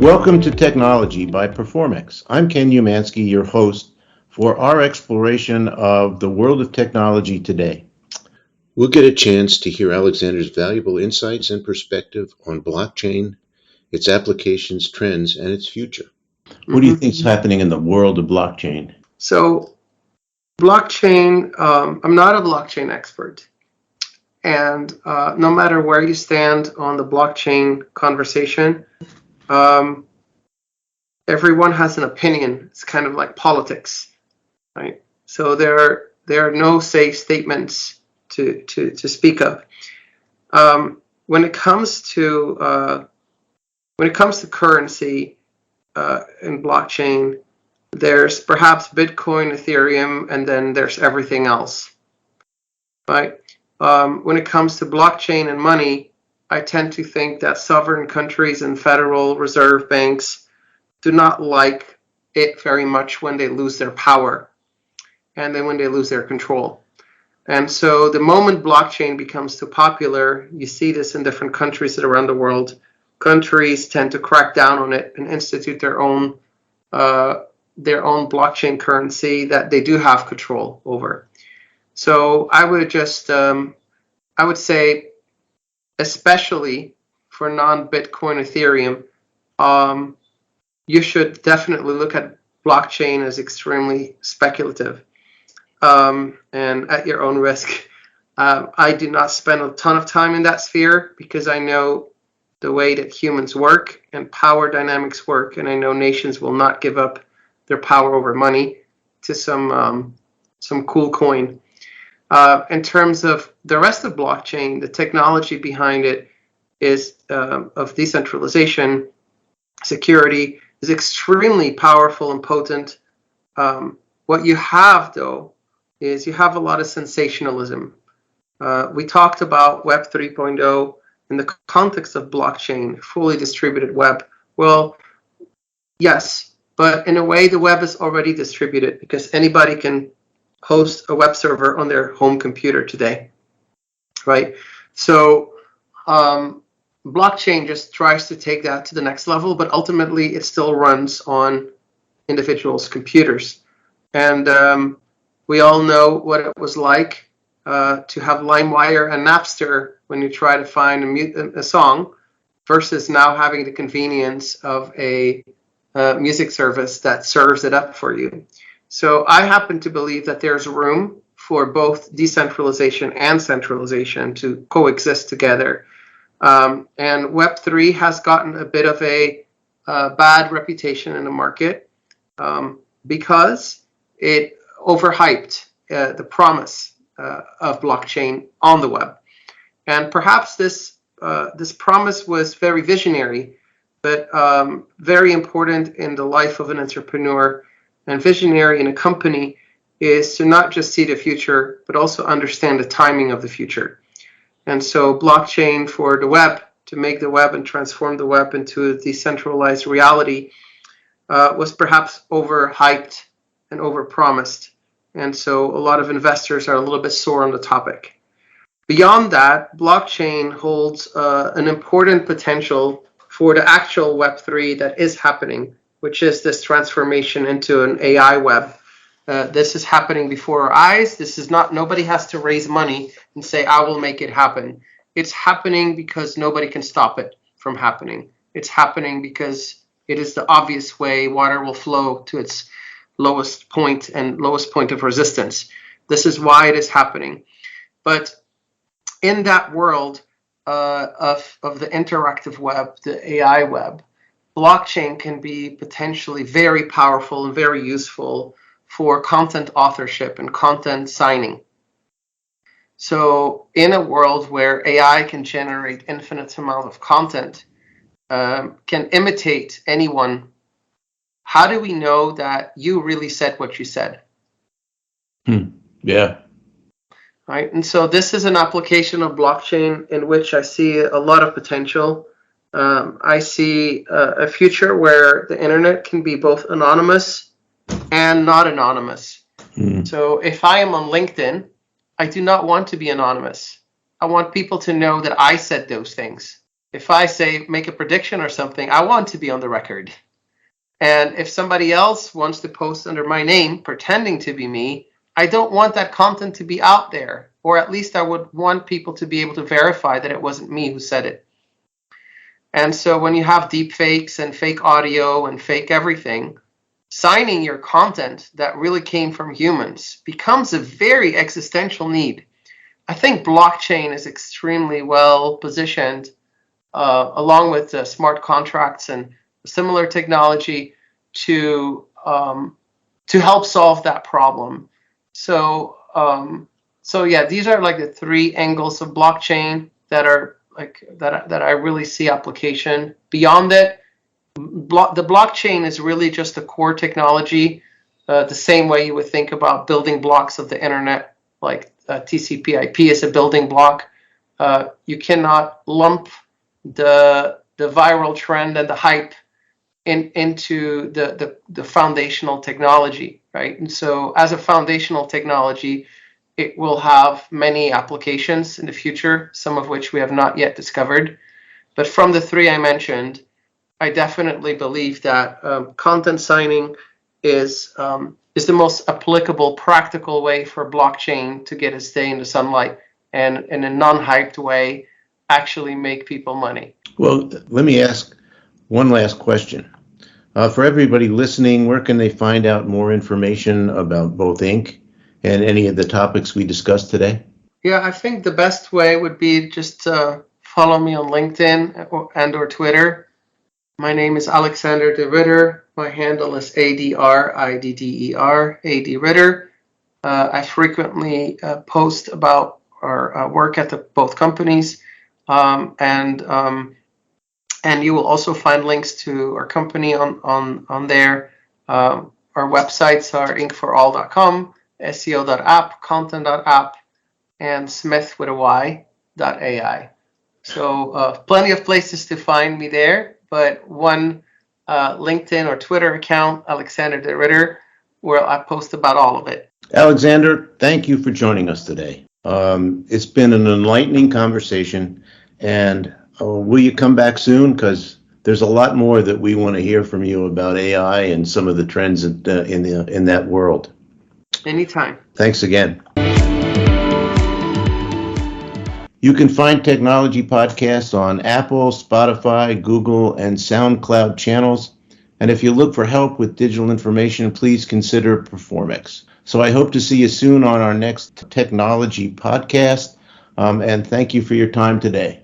Welcome to Technology by Performex. I'm Ken Umansky, your host for our exploration of the world of technology today. We'll get a chance to hear Alexander's valuable insights and perspective on blockchain, its applications, trends, and its future. What do you think is happening in the world of blockchain? So, blockchain, I'm not a blockchain expert. And no matter where you stand on the blockchain conversation, everyone has an opinion. It's kind of like politics, right? So there are no safe statements to speak of. When it comes to currency in blockchain, there's perhaps Bitcoin, Ethereum, and then there's everything else, right? When it comes to blockchain and money, I tend to think that sovereign countries and Federal Reserve banks do not like it very much when they lose their power and then when they lose their control. And so the moment blockchain becomes too popular, you see this in different countries around the world. Countries tend to crack down on it and institute their own blockchain currency that they do have control over. So I would say, especially for non-Bitcoin Ethereum, you should definitely look at blockchain as extremely speculative and at your own risk. I do not spend a ton of time in that sphere because I know the way that humans work and power dynamics work, and I know nations will not give up their power over money to some cool coin. In terms of the rest of blockchain, the technology behind it is of decentralization, security is extremely powerful and potent. What you have, though, is you have a lot of sensationalism. We talked about Web 3.0 in the context of blockchain, fully distributed web. Well, yes, but in a way the web is already distributed because anybody can host a web server on their home computer today, right? So blockchain just tries to take that to the next level, but ultimately it still runs on individuals' computers. And we all know what it was like to have LimeWire and Napster when you try to find a song versus now having the convenience of a music service that serves it up for you. So I happen to believe that there's room for both decentralization and centralization to coexist together. And Web3 has gotten a bit of a bad reputation in the market because it overhyped the promise of blockchain on the web. And perhaps this promise was very visionary, but very important in the life of an entrepreneur. And visionary in a company is to not just see the future, but also understand the timing of the future. And so blockchain for the web, to make the web and transform the web into a decentralized reality, was perhaps overhyped and overpromised. And so a lot of investors are a little bit sore on the topic. Beyond that, blockchain holds an important potential for the actual Web3 that is happening, which is this transformation into an AI web. This is happening before our eyes. This is not, nobody has to raise money and say, I will make it happen. It's happening because nobody can stop it from happening. It's happening because it is the obvious way water will flow to its lowest point of resistance. This is why it is happening. But in that world of the interactive web, the AI web, blockchain can be potentially very powerful and very useful for content authorship and content signing. So in a world where AI can generate infinite amount of content, can imitate anyone, how do we know that you really said what you said? Yeah. Right. And so this is an application of blockchain in which I see a lot of potential. I see a future where the internet can be both anonymous and not anonymous. So if I am on LinkedIn, I do not want to be anonymous. I want people to know that I said those things. If I say make a prediction or something, I want to be on the record. And if somebody else wants to post under my name, pretending to be me, I don't want that content to be out there. Or at least I would want people to be able to verify that it wasn't me who said it. And so when you have deep fakes and fake audio and fake everything, signing your content that really came from humans becomes a very existential need. I think blockchain is extremely well positioned, along with smart contracts and similar technology, to help solve that problem. So yeah, these are like the three angles of blockchain that are that I really see application. Beyond it, the blockchain is really just a core technology, the same way you would think about building blocks of the internet, like TCP/IP is a building block. You cannot lump the viral trend and the hype into the foundational technology, right? And so as a foundational technology, it will have many applications in the future, some of which we have not yet discovered. But from the three I mentioned, I definitely believe that content signing is the most applicable, practical way for blockchain to get its day in the sunlight and in a non-hyped way actually make people money. Well, let me ask one last question. For everybody listening, where can they find out more information about both Inc. and any of the topics we discussed today? Yeah, I think the best way would be just follow me on LinkedIn or Twitter. My name is Alexander de Ritter. My handle is ADRIDDER, AD Ritter. I frequently post about our work at both companies, and you will also find links to our company on there. Our websites are inkforall.com, SEO.app, content.app, and Smith with a Y.ai. So plenty of places to find me there, but one LinkedIn or Twitter account, Alexander de Ritter, where I post about all of it. Alexander, thank you for joining us today. It's been an enlightening conversation, and will you come back soon? Because there's a lot more that we want to hear from you about AI and some of the trends in that world. Anytime. Thanks again. You can find Technology Podcasts on Apple, Spotify, Google, and SoundCloud channels. And if you look for help with digital information, please consider Performix. So I hope to see you soon on our next Technology Podcast. And thank you for your time today.